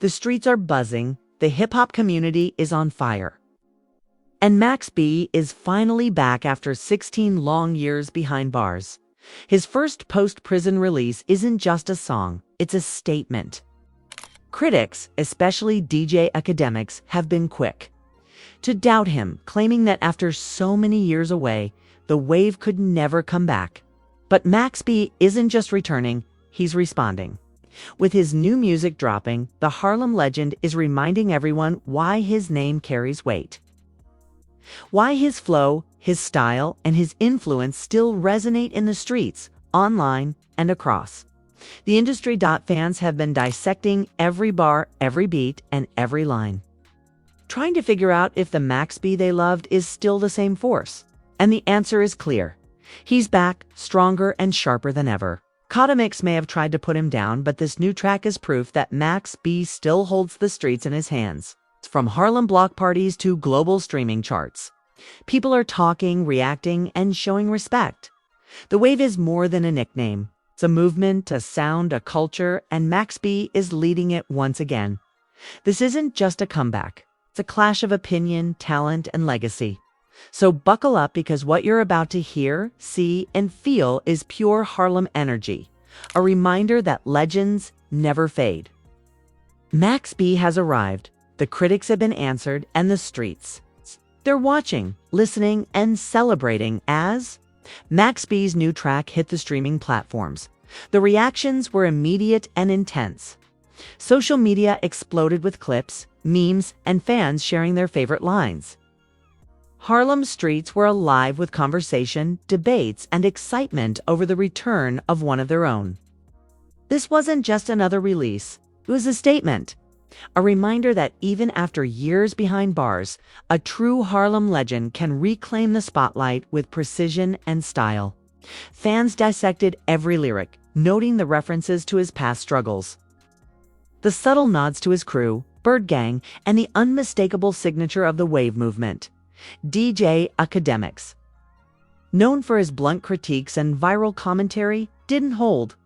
The streets are buzzing, the hip-hop community is on fire. And Max B is finally back after 16 long years behind bars. His first post-prison release isn't just a song, it's a statement. Critics, especially DJ Akademiks, have been quick to doubt him, claiming that after so many years away, the wave could never come back. But Max B isn't just returning, he's responding. With his new music dropping, the Harlem legend is reminding everyone why his name carries weight. Why his flow, his style, and his influence still resonate in the streets, online, and across. The industry fans have been dissecting every bar, every beat, and every line, trying to figure out if the Max B they loved is still the same force. And the answer is clear. He's back, stronger and sharper than ever. Akademiks may have tried to put him down, but this new track is proof that Max B still holds the streets in his hands. From Harlem block parties to global streaming charts, people are talking, reacting, and showing respect. The wave is more than a nickname. It's a movement, a sound, a culture, and Max B is leading it once again. This isn't just a comeback. It's a clash of opinion, talent, and legacy. So buckle up, because what you're about to hear, see, and feel is pure Harlem energy, a reminder that legends never fade. Max B has arrived, the critics have been answered, and the streets, they're watching, listening, and celebrating as Max B's new track hit the streaming platforms. The reactions were immediate and intense. Social media exploded with clips, memes, and fans sharing their favorite lines. Harlem streets were alive with conversation, debates, and excitement over the return of one of their own. This wasn't just another release, it was a statement. A reminder that even after years behind bars, a true Harlem legend can reclaim the spotlight with precision and style. Fans dissected every lyric, noting the references to his past struggles, the subtle nods to his crew, Bird Gang, and the unmistakable signature of the wave movement. DJ Akademiks, known for his blunt critiques and viral commentary, didn't hold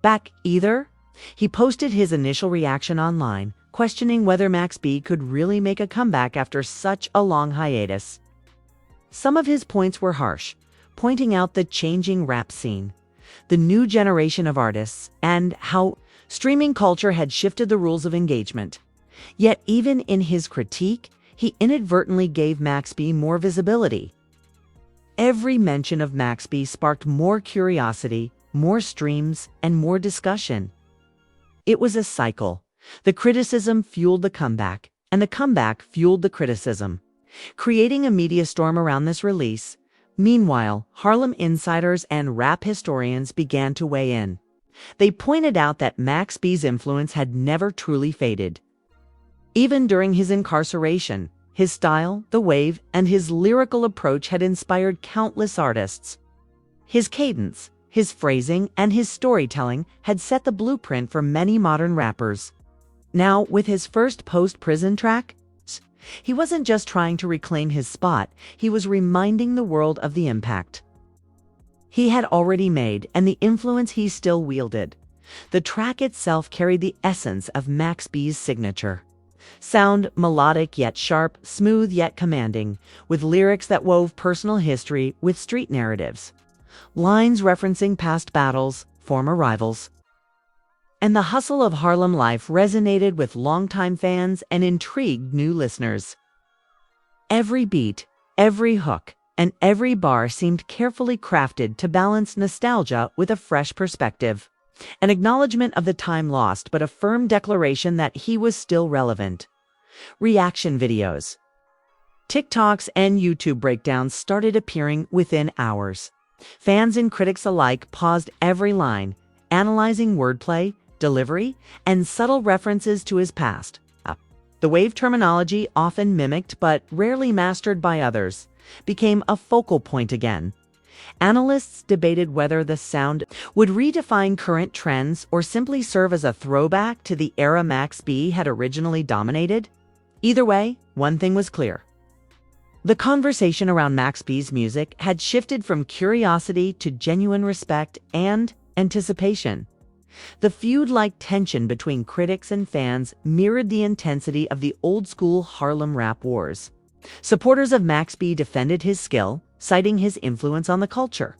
back either. He posted his initial reaction online, questioning whether Max B could really make a comeback after such a long hiatus. Some of his points were harsh, pointing out the changing rap scene, the new generation of artists, and how streaming culture had shifted the rules of engagement. Yet even in his critique, he inadvertently gave Max B more visibility. Every mention of Max B sparked more curiosity, more streams, and more discussion. It was a cycle. The criticism fueled the comeback, and the comeback fueled the criticism, creating a media storm around this release. Meanwhile, Harlem insiders and rap historians began to weigh in. They pointed out that Max B's influence had never truly faded. Even during his incarceration, his style, the wave, and his lyrical approach had inspired countless artists. His cadence, his phrasing, and his storytelling had set the blueprint for many modern rappers. Now, with his first post-prison track, he wasn't just trying to reclaim his spot, he was reminding the world of the impact he had already made and the influence he still wielded. The track itself carried the essence of Max B's signature. Sound melodic yet sharp, smooth yet commanding, with lyrics that wove personal history with street narratives. Lines referencing past battles, former rivals, and the hustle of Harlem life resonated with longtime fans and intrigued new listeners. Every beat, every hook, and every bar seemed carefully crafted to balance nostalgia with a fresh perspective. An acknowledgement of the time lost, but a firm declaration that he was still relevant. Reaction videos, TikToks, and YouTube breakdowns started appearing within hours. Fans and critics alike paused every line, analyzing wordplay, delivery, and subtle references to his past. The wave terminology, often mimicked but rarely mastered by others, became a focal point again. Analysts debated whether the sound would redefine current trends or simply serve as a throwback to the era Max B had originally dominated. Either way, one thing was clear. The conversation around Max B's music had shifted from curiosity to genuine respect and anticipation. The feud-like tension between critics and fans mirrored the intensity of the old-school Harlem rap wars. Supporters of Max B defended his skill, citing his influence on the culture,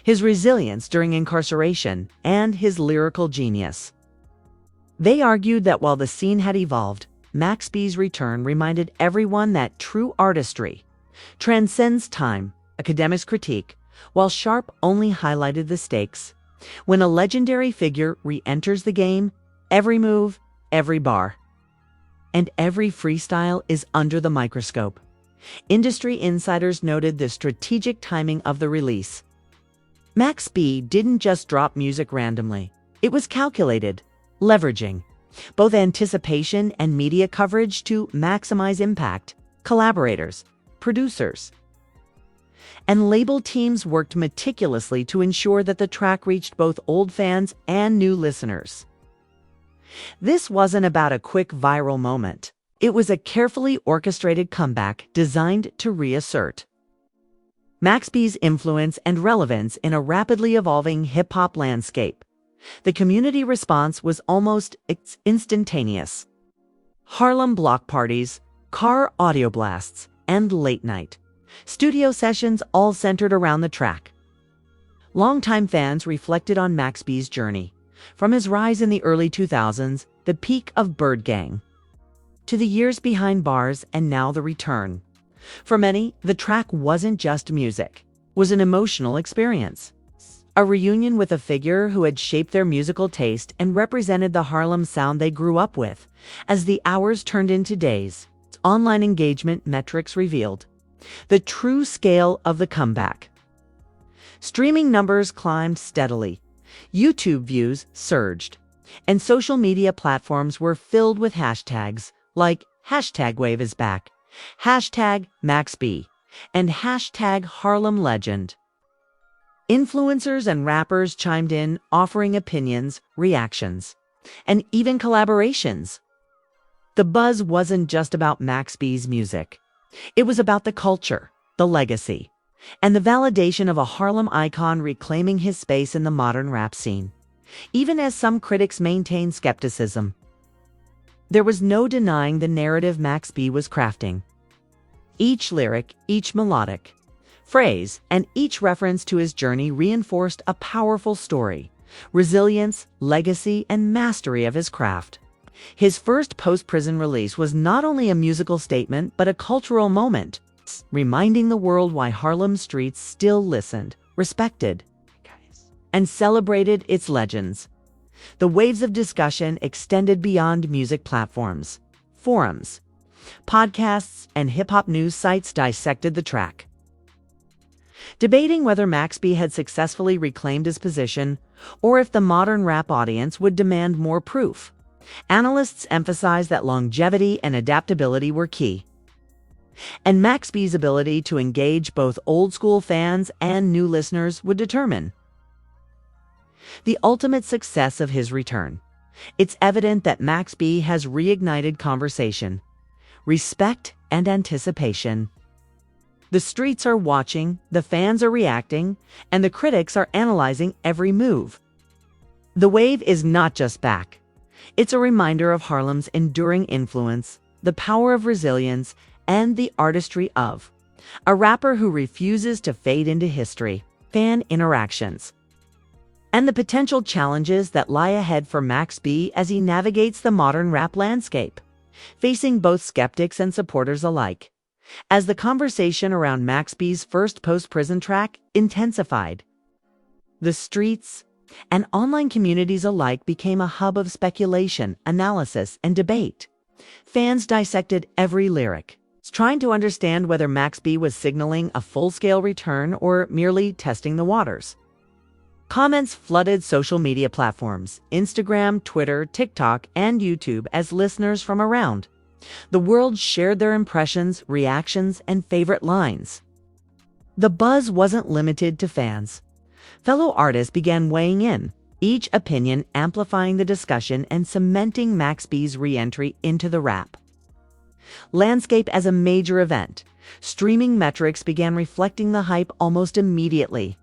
his resilience during incarceration, and his lyrical genius. They argued that while the scene had evolved, Max B's return reminded everyone that true artistry transcends time. Akademiks critique, while sharp, only highlighted the stakes. When a legendary figure re-enters the game, every move, every bar, and every freestyle is under the microscope. Industry insiders noted the strategic timing of the release. Max B didn't just drop music randomly. It was calculated, leveraging both anticipation and media coverage to maximize impact. Collaborators, producers, and label teams worked meticulously to ensure that the track reached both old fans and new listeners. This wasn't about a quick viral moment. It was a carefully orchestrated comeback designed to reassert Max B's influence and relevance in a rapidly evolving hip-hop landscape. The community response was almost instantaneous. Harlem block parties, car audio blasts, and late-night studio sessions all centered around the track. Longtime fans reflected on Max B's journey, from his rise in the early 2000s, the peak of Bird Gang, to the years behind bars and now the return. For many, the track wasn't just music, it was an emotional experience. A reunion with a figure who had shaped their musical taste and represented the Harlem sound they grew up with. As the hours turned into days, online engagement metrics revealed the true scale of the comeback. Streaming numbers climbed steadily, YouTube views surged, and social media platforms were filled with hashtags like #WaveIsBack, #MaxB, and #HarlemLegend. Influencers and rappers chimed in, offering opinions, reactions, and even collaborations. The buzz wasn't just about Max B's music. It was about the culture, the legacy, and the validation of a Harlem icon reclaiming his space in the modern rap scene. Even as some critics maintained skepticism, there was no denying the narrative Max B was crafting. Each lyric, each melodic phrase, and each reference to his journey reinforced a powerful story, resilience, legacy, and mastery of his craft. His first post-prison release was not only a musical statement, but a cultural moment, reminding the world why Harlem streets still listened, respected, and celebrated its legends. The waves of discussion extended beyond music platforms. Forums, podcasts, and hip-hop news sites dissected the track, debating whether Max B had successfully reclaimed his position or if the modern rap audience would demand more proof. Analysts emphasized that longevity and adaptability were key, and Max B's ability to engage both old-school fans and new listeners would determine the ultimate success of his return. It's evident that Max B has reignited conversation, respect, and anticipation. The streets are watching, the fans are reacting, and the critics are analyzing every move. The wave is not just back. It's a reminder of Harlem's enduring influence, the power of resilience, and the artistry of a rapper who refuses to fade into history. Fan interactions, and the potential challenges that lie ahead for Max B as he navigates the modern rap landscape, facing both skeptics and supporters alike. As the conversation around Max B's first post-prison track intensified, the streets and online communities alike became a hub of speculation, analysis, and debate. Fans dissected every lyric, trying to understand whether Max B was signaling a full-scale return or merely testing the waters. Comments flooded social media platforms, Instagram, Twitter, TikTok, and YouTube as listeners from around the world shared their impressions, reactions, and favorite lines. The buzz wasn't limited to fans. Fellow artists began weighing in, each opinion amplifying the discussion and cementing Max B's re-entry into the rap landscape as a major event. Streaming metrics began reflecting the hype almost immediately.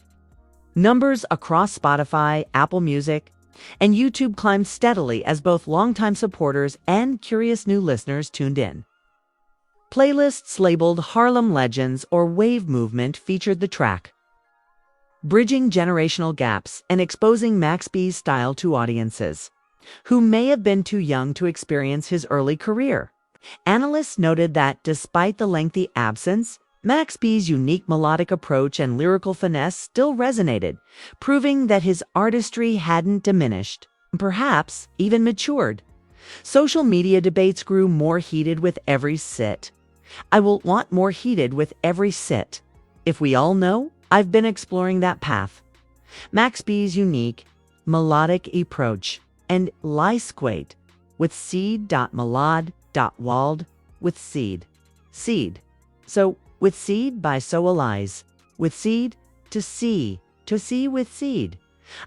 Numbers across Spotify, Apple Music, and YouTube climbed steadily as both longtime supporters and curious new listeners tuned in. Playlists labeled Harlem Legends or Wave Movement featured the track, bridging generational gaps and exposing Max B's style to audiences who may have been too young to experience his early career. Analysts noted that despite the lengthy absence, Max B's unique melodic approach and lyrical finesse still resonated, proving that his artistry hadn't diminished, perhaps even matured. Social media debates grew more heated with every sit. I will want more heated with every sit. If we all know, I've been exploring that path. Max B's unique, melodic approach and Lysquate with seed.melod.wald with seed. Seed. So with seed by so allies. With seed to see with seed.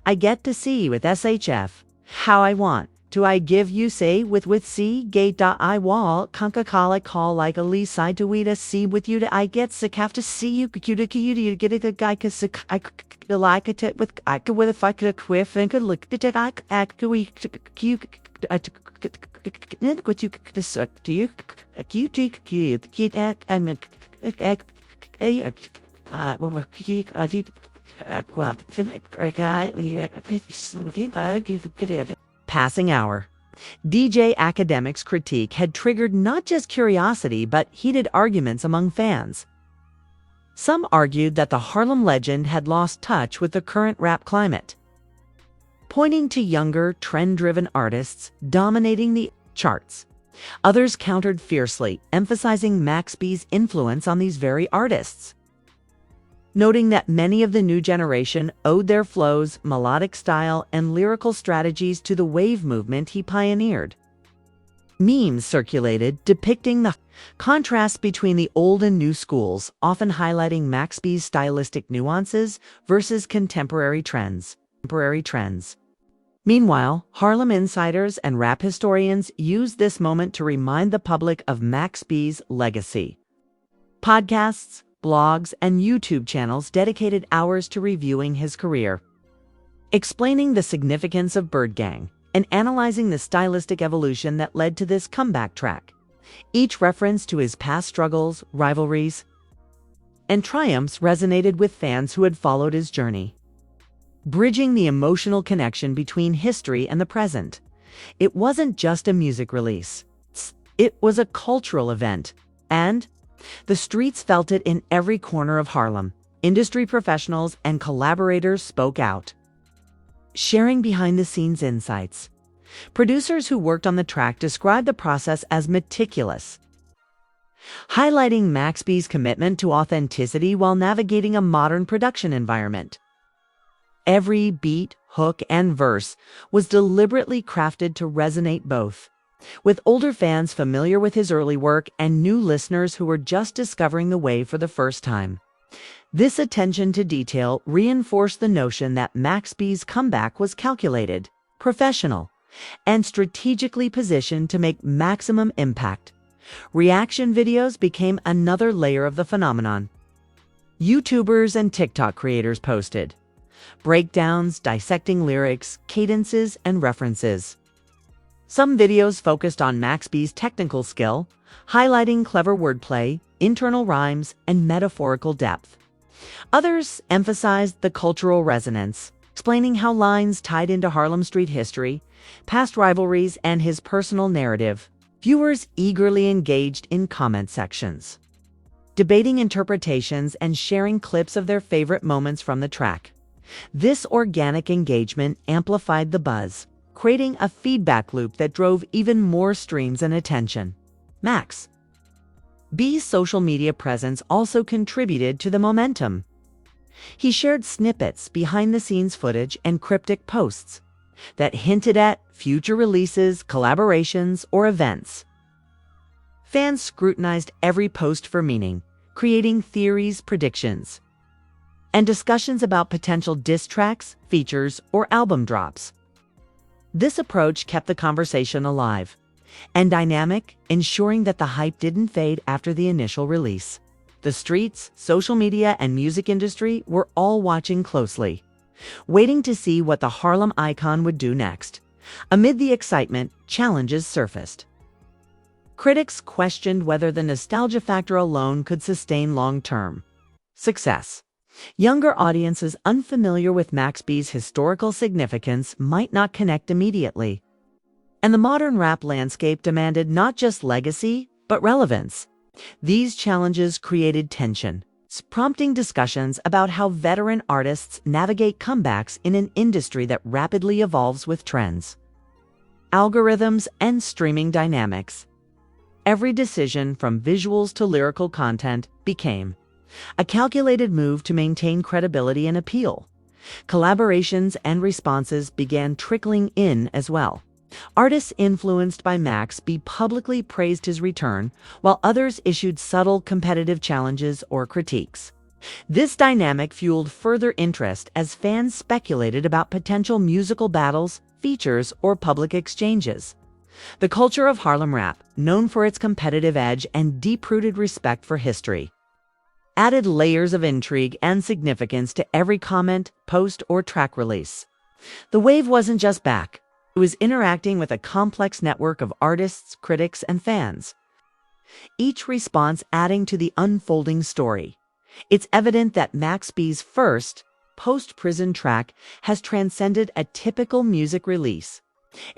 I get to see with SHF. How I want. Do I give you say with C gate.I wall kankakala call like a lee side to weed a see with you to I get sick have to see you you get it a guy cause I like it with I could with if I could quiff and could look at it I act we you what you suck to you get at and Passing hour. DJ Akademiks' critique had triggered not just curiosity but heated arguments among fans. Some argued that the Harlem legend had lost touch with the current rap climate, pointing to younger, trend-driven artists dominating the charts. Others countered fiercely, emphasizing Max B's influence on these very artists, noting that many of the new generation owed their flows, melodic style, and lyrical strategies to the wave movement he pioneered. Memes circulated depicting the contrast between the old and new schools, often highlighting Max B's stylistic nuances versus contemporary trends. Meanwhile, Harlem insiders and rap historians used this moment to remind the public of Max B's legacy. Podcasts, blogs, and YouTube channels dedicated hours to reviewing his career, explaining the significance of Bird Gang, and analyzing the stylistic evolution that led to this comeback track. Each reference to his past struggles, rivalries, and triumphs resonated with fans who had followed his journey, bridging the emotional connection between history and the present. It wasn't just a music release. It was a cultural event, and the streets felt it in every corner of Harlem. Industry professionals and collaborators spoke out, sharing behind-the-scenes insights. Producers who worked on the track described the process as meticulous, highlighting Max B's commitment to authenticity while navigating a modern production environment. Every beat, hook, and verse was deliberately crafted to resonate both with older fans familiar with his early work and new listeners who were just discovering the wave for the first time. This attention to detail reinforced the notion that Max B's comeback was calculated, professional, and strategically positioned to make maximum impact. Reaction videos became another layer of the phenomenon. YouTubers and TikTok creators posted breakdowns dissecting lyrics, cadences, and references. Some videos focused on Max B's technical skill, highlighting clever wordplay, internal rhymes, and metaphorical depth. Others emphasized the cultural resonance, explaining how lines tied into Harlem street history, past rivalries, and his personal narrative. Viewers eagerly engaged in comment sections, debating interpretations and sharing clips of their favorite moments from the track. This organic engagement amplified the buzz, creating a feedback loop that drove even more streams and attention. Max B's social media presence also contributed to the momentum. He shared snippets, behind-the-scenes footage, and cryptic posts that hinted at future releases, collaborations, or events. Fans scrutinized every post for meaning, creating theories, predictions, and discussions about potential diss tracks, features, or album drops. This approach kept the conversation alive and dynamic, ensuring that the hype didn't fade after the initial release. The streets, social media, and music industry were all watching closely, waiting to see what the Harlem icon would do next. Amid the excitement, challenges surfaced. Critics questioned whether the nostalgia factor alone could sustain long-term success. Younger audiences unfamiliar with Max B's historical significance might not connect immediately. And the modern rap landscape demanded not just legacy, but relevance. These challenges created tension, prompting discussions about how veteran artists navigate comebacks in an industry that rapidly evolves with trends, algorithms, and streaming dynamics. Every decision, from visuals to lyrical content, became a calculated move to maintain credibility and appeal. Collaborations and responses began trickling in as well. Artists influenced by Max B publicly praised his return, while others issued subtle competitive challenges or critiques. This dynamic fueled further interest as fans speculated about potential musical battles, features, or public exchanges. The culture of Harlem rap, known for its competitive edge and deep-rooted respect for history, added layers of intrigue and significance to every comment, post, or track release. The wave wasn't just back. It was interacting with a complex network of artists, critics, and fans, each response adding to the unfolding story. It's evident that Max B's first, post-prison track has transcended a typical music release.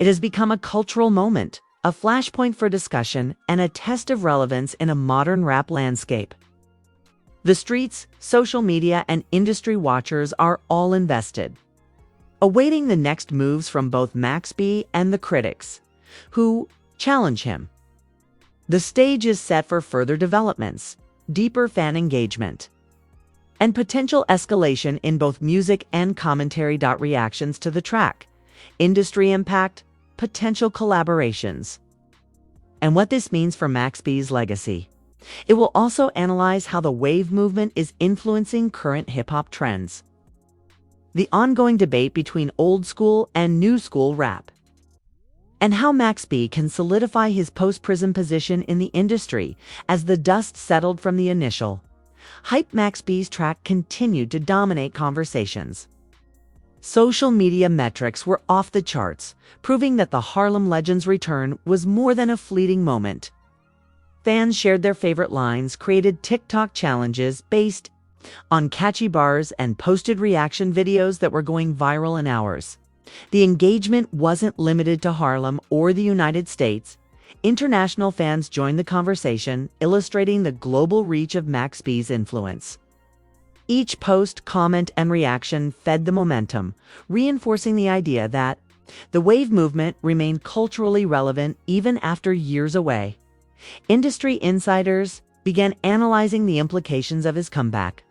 It has become a cultural moment, a flashpoint for discussion, and a test of relevance in a modern rap landscape. The streets, social media, and industry watchers are all invested, awaiting the next moves from both Max B and the critics, who challenge him. The stage is set for further developments, deeper fan engagement, and potential escalation in both music and commentary. Reactions to the track, industry impact, potential collaborations, and what this means for Max B's legacy. It will also analyze how the wave movement is influencing current hip-hop trends, the ongoing debate between old school and new school rap, and how Max B can solidify his post-prison position in the industry as the dust settled from the initial hype. Max B's track continued to dominate conversations. Social media metrics were off the charts, proving that the Harlem legend's return was more than a fleeting moment. Fans shared their favorite lines, created TikTok challenges based on catchy bars, and posted reaction videos that were going viral in hours. The engagement wasn't limited to Harlem or the United States. International fans joined the conversation, illustrating the global reach of Max B's influence. Each post, comment, and reaction fed the momentum, reinforcing the idea that the wave movement remained culturally relevant even after years away. Industry insiders began analyzing the implications of his comeback.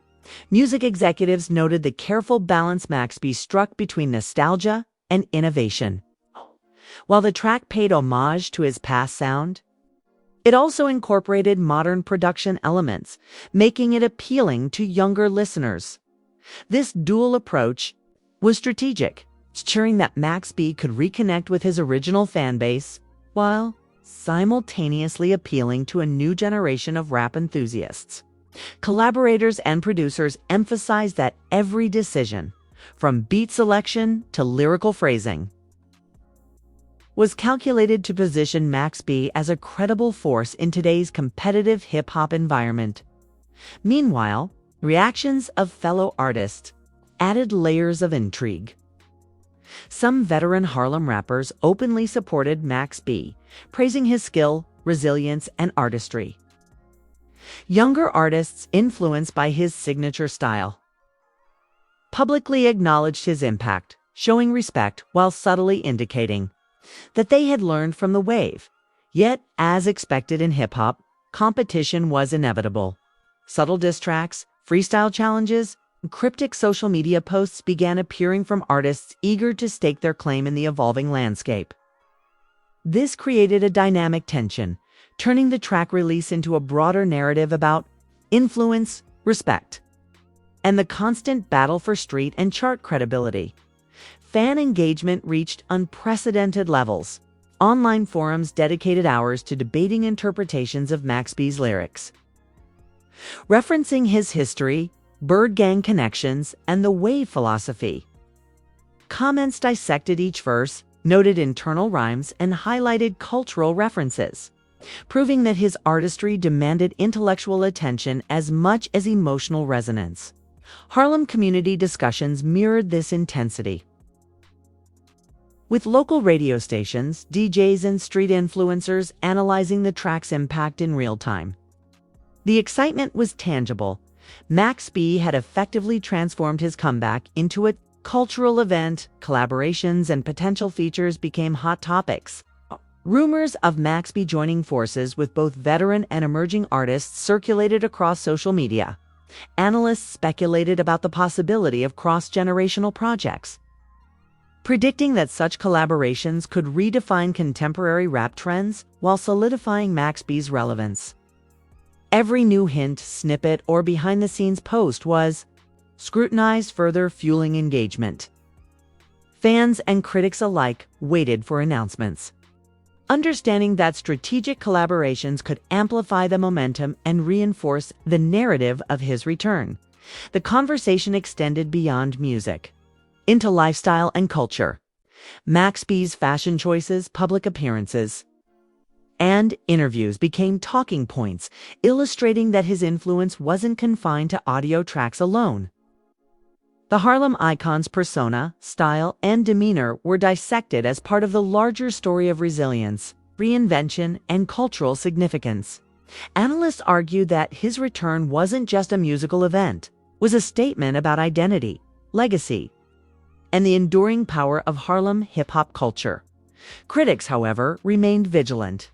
Music executives noted the careful balance Max B struck between nostalgia and innovation. While the track paid homage to his past sound, it also incorporated modern production elements, making it appealing to younger listeners. This dual approach was strategic, ensuring that Max B could reconnect with his original fan base while simultaneously appealing to a new generation of rap enthusiasts. Collaborators and producers emphasized that every decision, from beat selection to lyrical phrasing, was calculated to position Max B as a credible force in today's competitive hip-hop environment. Meanwhile, reactions of fellow artists added layers of intrigue. Some veteran Harlem rappers openly supported Max B, praising his skill, resilience, and artistry. Younger artists, influenced by his signature style, publicly acknowledged his impact, showing respect while subtly indicating that they had learned from the wave. Yet, as expected in hip-hop, competition was inevitable. Subtle diss tracks, freestyle challenges, and cryptic social media posts began appearing from artists eager to stake their claim in the evolving landscape. This created a dynamic tension, turning the track release into a broader narrative about influence, respect, and the constant battle for street and chart credibility. Fan engagement reached unprecedented levels. Online forums dedicated hours to debating interpretations of Max B's lyrics, referencing his history, Bird Gang connections, and the wave philosophy. Comments dissected each verse, noted internal rhymes, and highlighted cultural references, proving that his artistry demanded intellectual attention as much as emotional resonance. Harlem community discussions mirrored this intensity, with local radio stations, DJs, and street influencers analyzing the track's impact in real time. The excitement was tangible. Max B had effectively transformed his comeback into a cultural event. Collaborations and potential features became hot topics. Rumors of Max B joining forces with both veteran and emerging artists circulated across social media. Analysts speculated about the possibility of cross-generational projects, predicting that such collaborations could redefine contemporary rap trends while solidifying Max B's relevance. Every new hint, snippet, or behind-the-scenes post was scrutinized, further fueling engagement. Fans and critics alike waited for announcements, understanding that strategic collaborations could amplify the momentum and reinforce the narrative of his return. The conversation extended beyond music into lifestyle and culture. Max B's fashion choices, public appearances, and interviews became talking points, illustrating that his influence wasn't confined to audio tracks alone. The Harlem icon's persona, style, and demeanor were dissected as part of the larger story of resilience, reinvention, and cultural significance. Analysts argued that his return wasn't just a musical event, it was a statement about identity, legacy, and the enduring power of Harlem hip-hop culture. Critics, however, remained vigilant.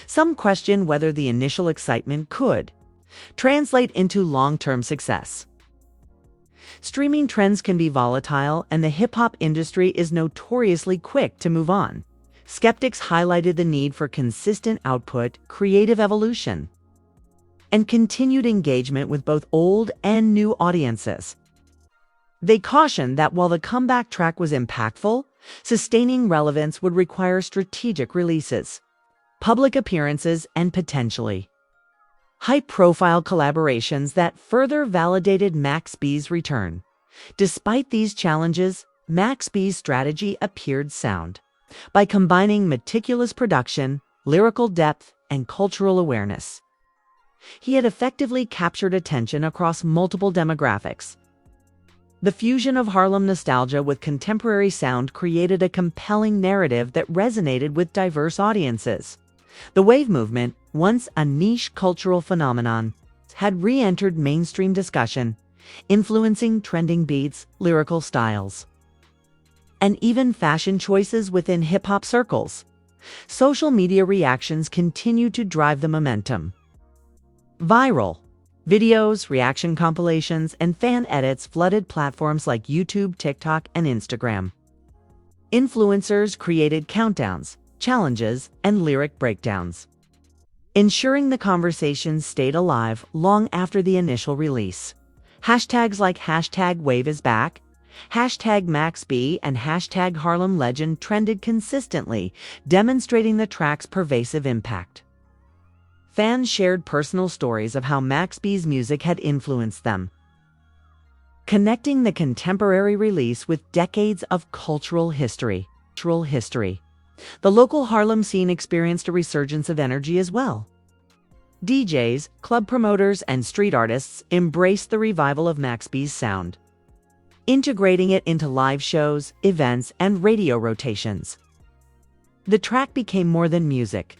Some questioned whether the initial excitement could translate into long-term success. Streaming trends can be volatile, and the hip-hop industry is notoriously quick to move on. Skeptics highlighted the need for consistent output, creative evolution, and continued engagement with both old and new audiences. They cautioned that while the comeback track was impactful, sustaining relevance would require strategic releases, public appearances, and potentially high-profile collaborations that further validated Max B's return. Despite these challenges, Max B's strategy appeared sound. By combining meticulous production, lyrical depth, and cultural awareness, he had effectively captured attention across multiple demographics. The fusion of Harlem nostalgia with contemporary sound created a compelling narrative that resonated with diverse audiences. The wave movement, once a niche cultural phenomenon, had re-entered mainstream discussion, influencing trending beats, lyrical styles, and even fashion choices within hip-hop circles. Social media reactions continued to drive the momentum. Viral videos, reaction compilations, and fan edits flooded platforms like YouTube, TikTok, and Instagram. Influencers created countdowns, challenges, and lyric breakdowns, ensuring the conversation stayed alive long after the initial release. Hashtags like #WaveIsBack, #MaxB, and #HarlemLegend trended consistently, demonstrating the track's pervasive impact. Fans shared personal stories of how Max B's music had influenced them, connecting the contemporary release with decades of cultural history. The local Harlem scene experienced a resurgence of energy as well. DJs, club promoters, and street artists embraced the revival of Max B's sound, integrating it into live shows, events, and radio rotations. The track became more than music.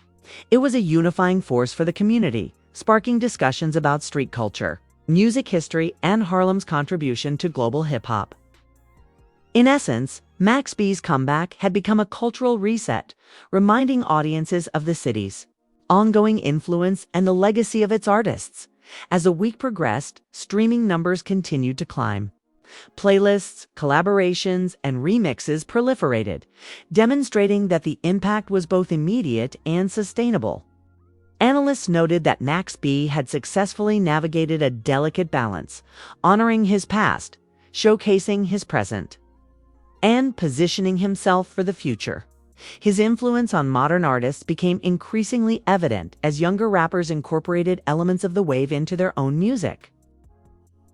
It was a unifying force for the community, sparking discussions about street culture, music history, and Harlem's contribution to global hip-hop. In essence, Max B's comeback had become a cultural reset, reminding audiences of the city's ongoing influence and the legacy of its artists. As the week progressed, streaming numbers continued to climb. Playlists, collaborations, and remixes proliferated, demonstrating that the impact was both immediate and sustainable. Analysts noted that Max B had successfully navigated a delicate balance, honoring his past, showcasing his present, and positioning himself for the future. His influence on modern artists became increasingly evident as younger rappers incorporated elements of the wave into their own music.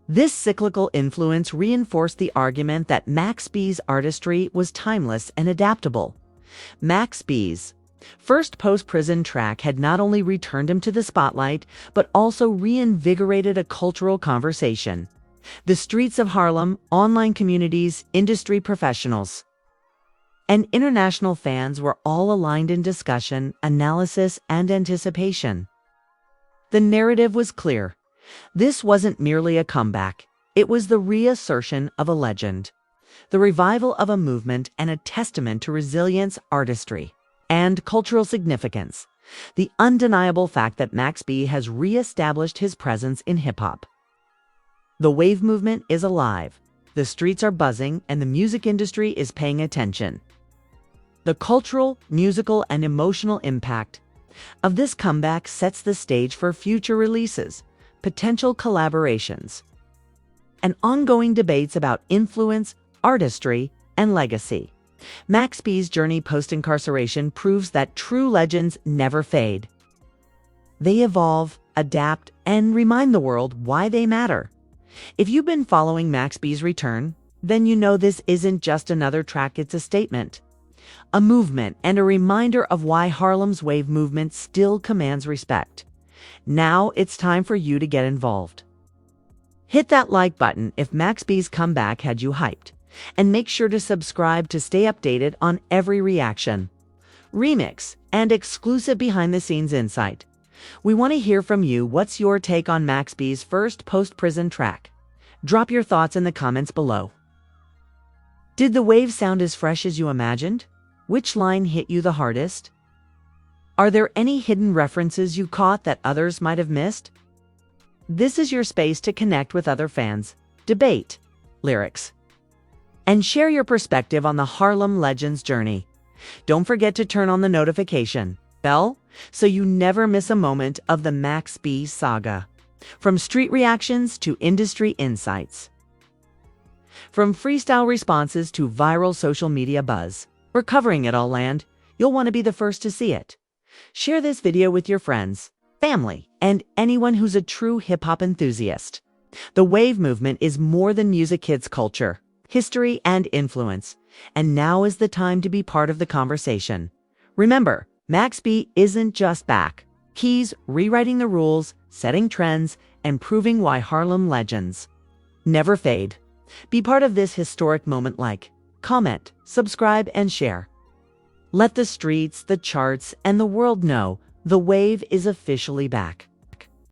This cyclical influence reinforced the argument that Max B's artistry was timeless and adaptable. Max B's first post-prison track had not only returned him to the spotlight, but also reinvigorated a cultural conversation. The streets of Harlem, online communities, industry professionals, and international fans were all aligned in discussion, analysis, and anticipation. The narrative was clear. This wasn't merely a comeback. It was the reassertion of a legend, the revival of a movement, and a testament to resilience, artistry, and cultural significance. The undeniable fact that Max B has reestablished his presence in hip-hop. The wave movement is alive. The streets are buzzing, and the music industry is paying attention. The cultural, musical, and emotional impact of this comeback sets the stage for future releases, potential collaborations, and ongoing debates about influence, artistry, and legacy. Max B's journey post-incarceration proves that true legends never fade. They evolve, adapt, and remind the world why they matter. If you've been following Max B's return, then you know this isn't just another track, it's a statement, a movement, and a reminder of why Harlem's wave movement still commands respect. Now it's time for you to get involved. Hit that like button if Max B's comeback had you hyped, and make sure to subscribe to stay updated on every reaction, remix, and exclusive behind-the-scenes insight. We want to hear from you. What's your take on Max B's first post-prison track? Drop your thoughts in the comments below. Did the wave sound as fresh as you imagined? Which line hit you the hardest? Are there any hidden references you caught that others might have missed? This is your space to connect with other fans, debate lyrics, and share your perspective on the Harlem Legends journey. Don't forget to turn on the notification bell so you never miss a moment of the Max B saga. From street reactions to industry insights, from freestyle responses to viral social media buzz, we're covering it all, land. You'll want to be the first to see it. Share this video with your friends, family, and anyone who's a true hip-hop enthusiast. The wave movement is more than music kids' culture, history, and influence, and now is the time to be part of the conversation. Remember, Max B isn't just back. He's rewriting the rules, setting trends, and proving why Harlem legends never fade. Be part of this historic moment. Like, comment, subscribe, and share. Let the streets, the charts, and the world know the wave is officially back.